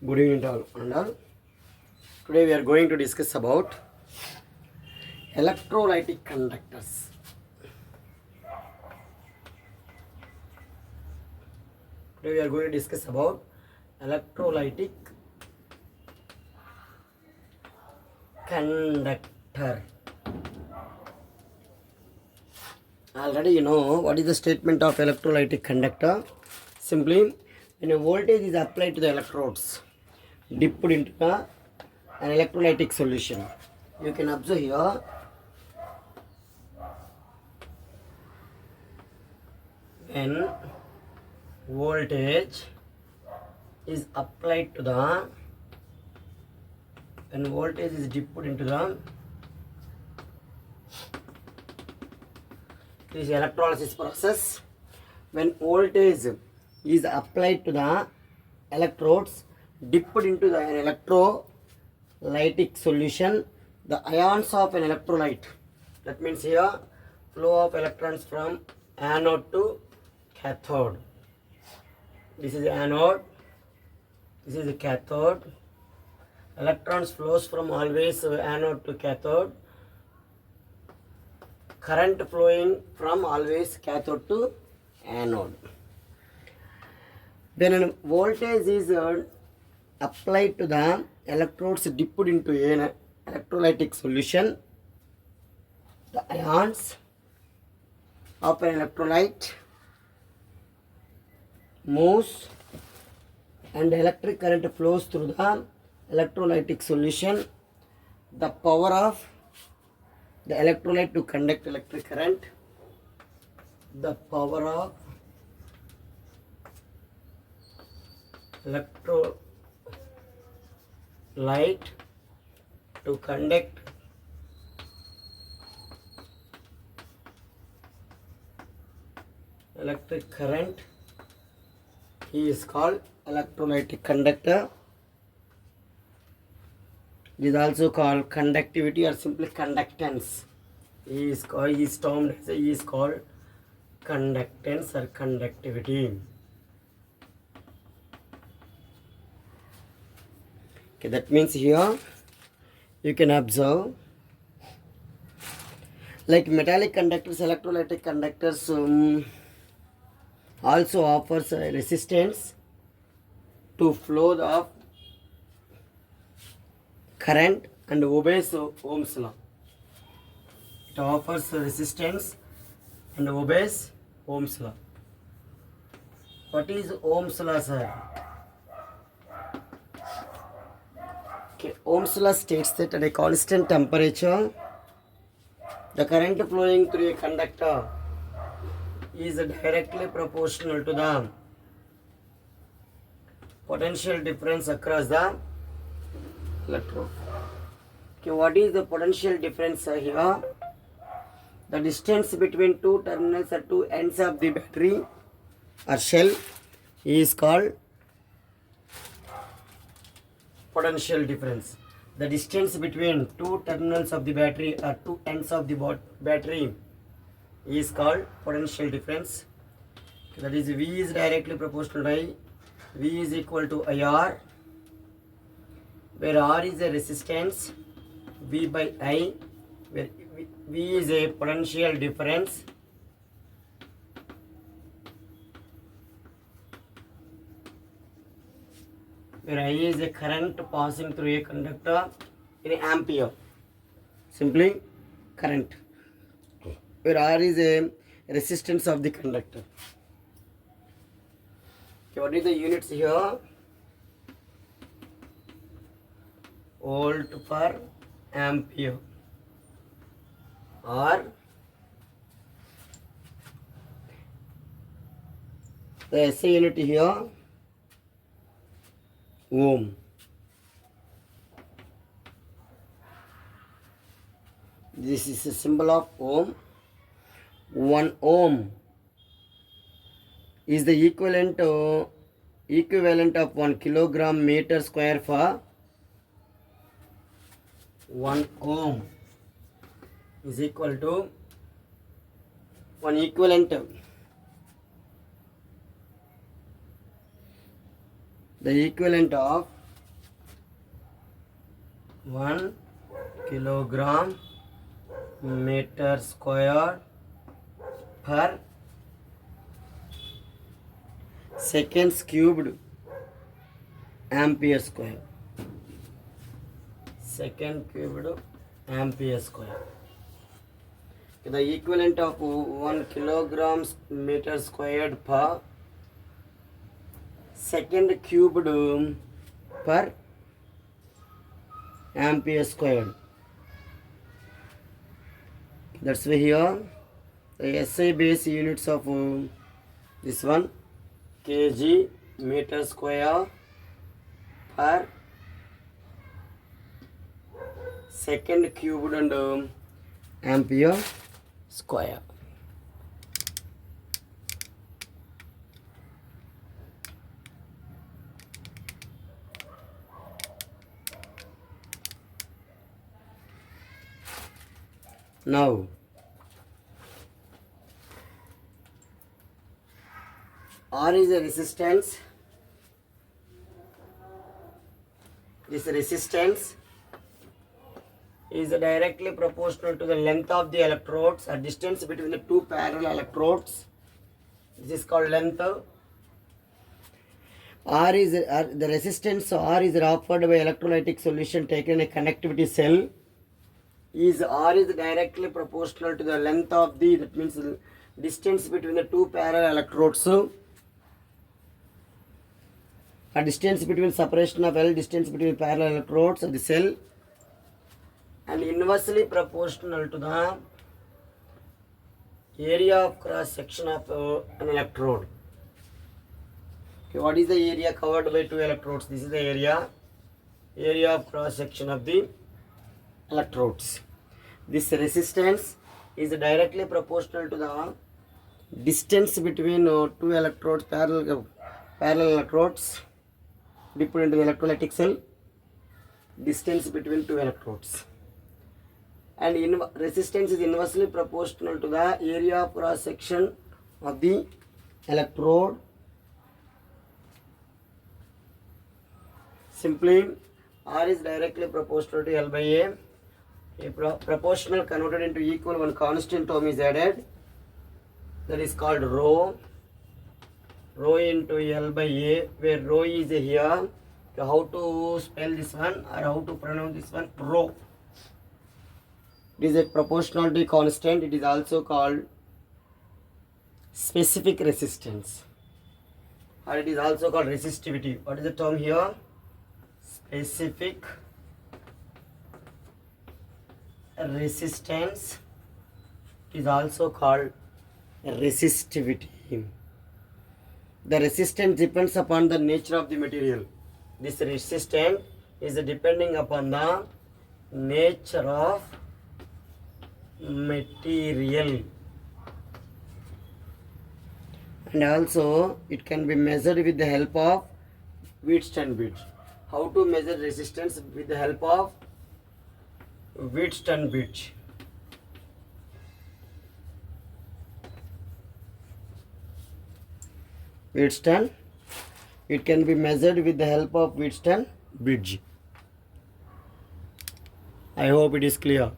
Good evening to all and all. Today we are going to discuss about electrolytic conductors. Today we are going to discuss about electrolytic conductor. Already you know what is the statement of electrolytic conductor. Simply, when a voltage is applied to the electrodes dipped into an electrolytic solution, you can observe here when voltage is applied to the when voltage is dipped into the this electrolysis process. When voltage is applied to the electrodes dipped into the electrolytic solution, the ions of an electrolyte, that means here flow of electrons from anode to cathode. This is anode, this is the cathode. Electrons flows from always anode to cathode. Current flowing from always cathode to anode. When a voltage is applied to the electrodes dipped into an electrolytic solution, the ions of an electrolyte moves and electric current flows through the electrolytic solution. The power of the electrolyte to conduct electric current, the power of electrolyte to conduct electric current is called electrolytic conductor. It is also called conductivity or simply conductance. Is termed as called conductance or conductivity. Okay, that means here you can observe like metallic conductors, electrolytic conductors also offers resistance to flow of current and obeys Ohm's law. It offers resistance and obeys Ohm's law. What is Ohm's law, sir? Okay, Ohm's law states that at a constant temperature, the current flowing through a conductor is directly proportional to the potential difference across the electrode. Okay, what is the potential difference here? The distance between two terminals or two ends of the battery or shell is called potential difference. The distance between two terminals of the battery or two ends of the battery is called potential difference. That is V is directly proportional to I. V is equal to IR, where R is a resistance, V by I, where V is a potential difference, where I is a current passing through a conductor in ampere, simply current, where R is a resistance of the conductor. Okay, what is the units here? Volt per ampere, or the SI unit here ohm. This is a symbol of ohm. 1 ohm is the equivalent of 1 kilogram meter square for 1 ohm is equal to 1 equivalent. The equivalent of 1 kilogram meter square per seconds cubed ampere square. Second cubed ampere square. The equivalent of 1 kilogram meter squared per second cubed per ampere squared. That's why here the SI base units of this one kg meter square per second cubed and ampere square. Now R is a resistance. This resistance is directly proportional to the length of the electrodes or distance between the two parallel electrodes. This is called length. The resistance R is offered by electrolytic solution taken in a conductivity cell. R is directly proportional to the length of the, that means the distance between the two parallel electrodes. A distance between separation of L, distance between parallel electrodes of the cell, and inversely proportional to the area of cross section of an electrode. Okay, what is the area covered by two electrodes? This is the area of cross section of the electrodes. This resistance is directly proportional to the distance between two electrodes, parallel electrodes dipped into the electrolytic cell, distance between two electrodes. And resistance is inversely proportional to the area of cross section of the electrode. Simply, R is directly proportional to L by A. A proportional converted into equal, one constant term is added, that is called rho. Rho into L by A, where rho is here. So how to spell this one or how to pronounce this one? Rho. It is a proportionality constant. It is also called specific resistance, or it is also called resistivity. What is the term here? Specific resistance. It is also called resistivity. The resistance depends upon the nature of the material. This resistance is depending upon the nature of material, and also it can be measured with the help of Wheatstone bridge. How to measure resistance? With the help of Wheatstone bridge. Wheatstone, it can be measured with the help of Wheatstone bridge. I hope it is clear.